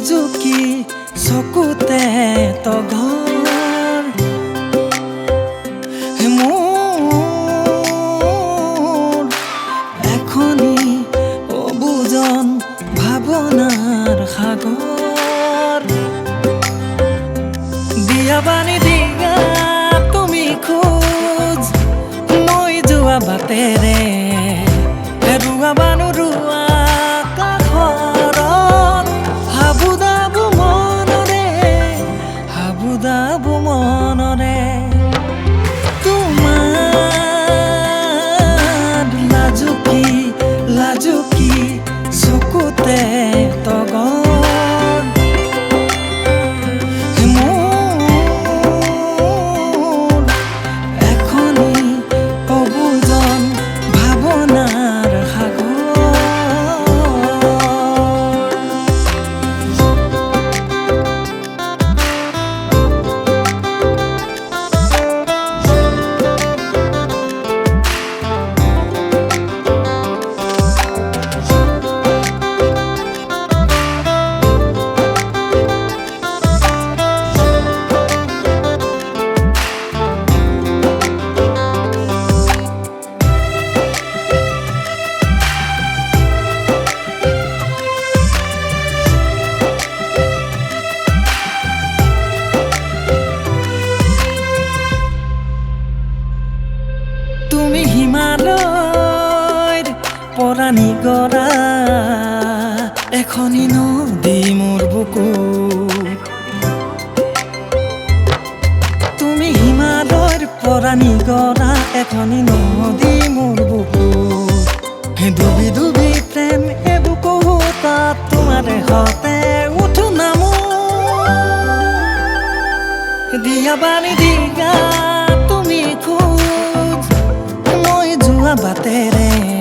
লাজুকী চকুতে তঘৰ মোৰ এখনি অবুজন ভাৱনাৰ সাগৰ দিয়া বানি দিয়া তুমি খোজ মই যোৱা বাটেৰে হেৰুৱা বানো ৰুৱা মনৰে তোমাৰ লাজুকী চকুতে তগৰ মোৰ এখনি অবুজন ভাৱনাৰ সাগৰ তুমি হিমালয়ৰ পৰা নিগৰা এখনি নদী মোৰ বুকুত তুমি হিমালয়ৰ পৰা নিগৰা এখনি নদী মোৰ বুকুত ডুবি ডুবি প্ৰেম এবুকু তাত তোমাৰ দেহতে উঠো নামো দিয়া বানি দিয়া তুমি খোজ মই যোৱা বাটেৰে